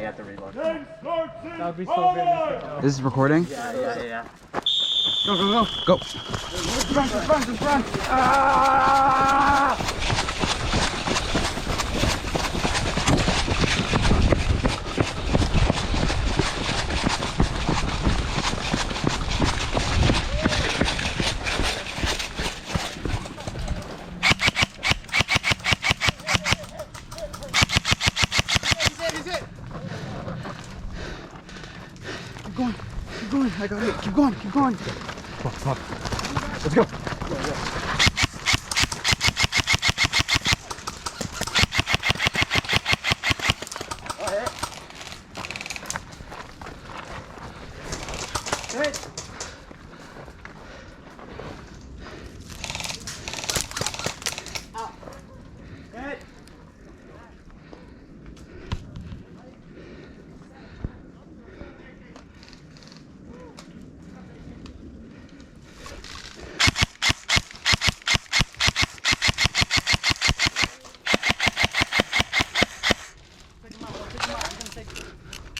have to reload. That would be so good. This is recording? Yeah. Go, go, go. Go. Front. Ah! Keep going. I got it. Keep going. Come on. Let's go.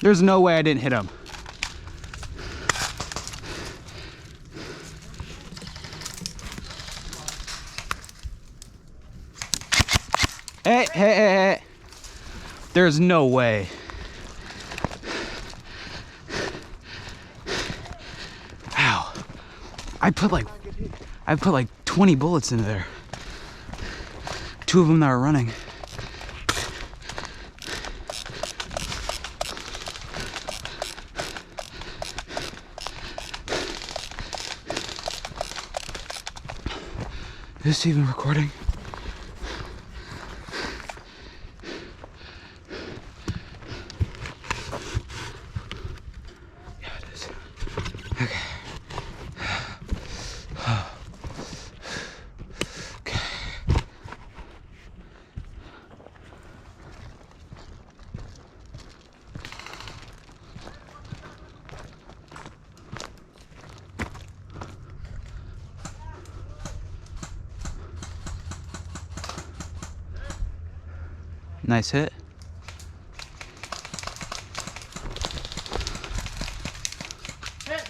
There's no way I didn't hit him. Hey. There's no way. Ow. I put like 20 bullets into there. 2 of them that were running. Is this even recording? Yeah, it is. Okay. Okay. Nice hit. Hit.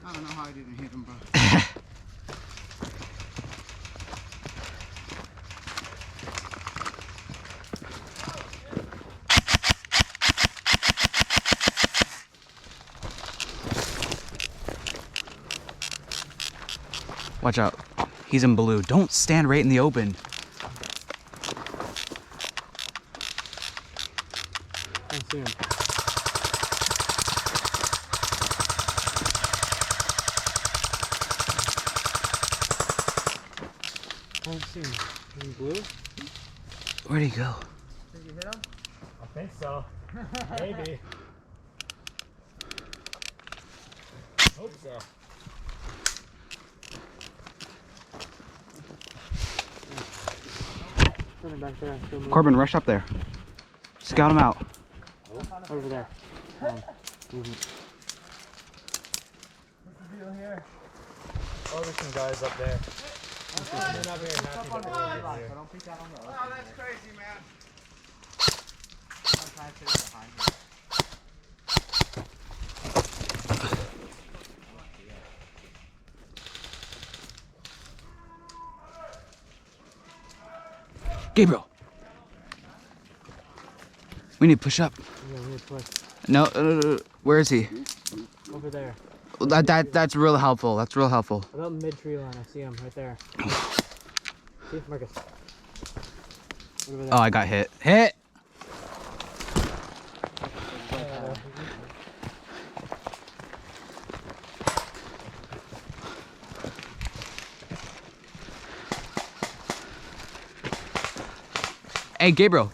I don't know how I didn't hit him, bro. Watch out. He's in blue. Don't stand right in the open. I see him. I don't see him. In blue? Where'd he go? Did you hit him? I think so. Maybe. Hope so. Back there. Corbin, rush up there. Scout him out. Over there. What's the deal here? Oh, there's some guys up there. They're not very happy that we're over here. Don't peek out on the other. Oh, that's crazy, man. I'm trying to sit behind you. Gabriel. We need to push up. Yeah, we need to push. No, where is he? Over there. That's real helpful. That's real helpful. About mid-tree line, I see him right there. See, Marcus. Over there. Oh, I got hit. Hit! Hey, Gabriel,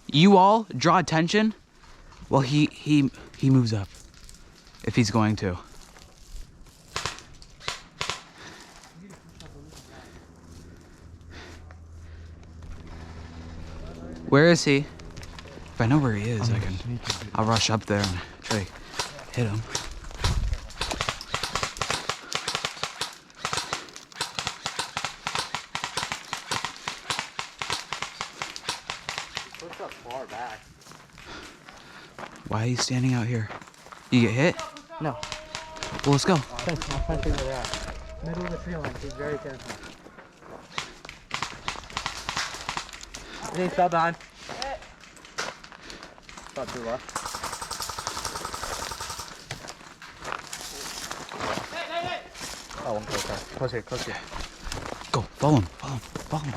you all draw attention while he moves up, if he's going to. Where is he? If I know where he is, I'll rush up there and try to hit him. up far back. Why are you standing out here? You get hit? No. Well, let's go. Thanks, I'll find where they are. Middle of the tree line. Be very careful. Hey, stop behind. Stop to the left. Oh, one closer. Close here, close here. Go. Follow him. Follow him. Follow him.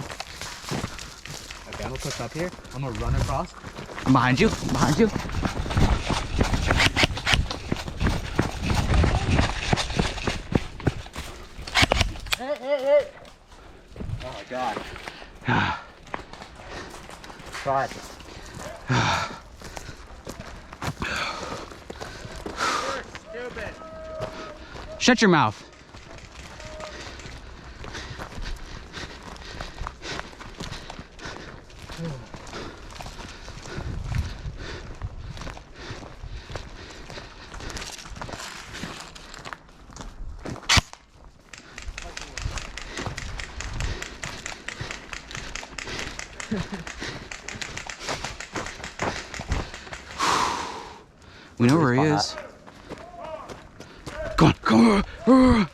Okay, I'm gonna push up here. I'm gonna run across. I'm behind you. I'm behind you. Hey! Oh my god. Try it. You're stupid. Shut your mouth. We know where he is. Come on, come on.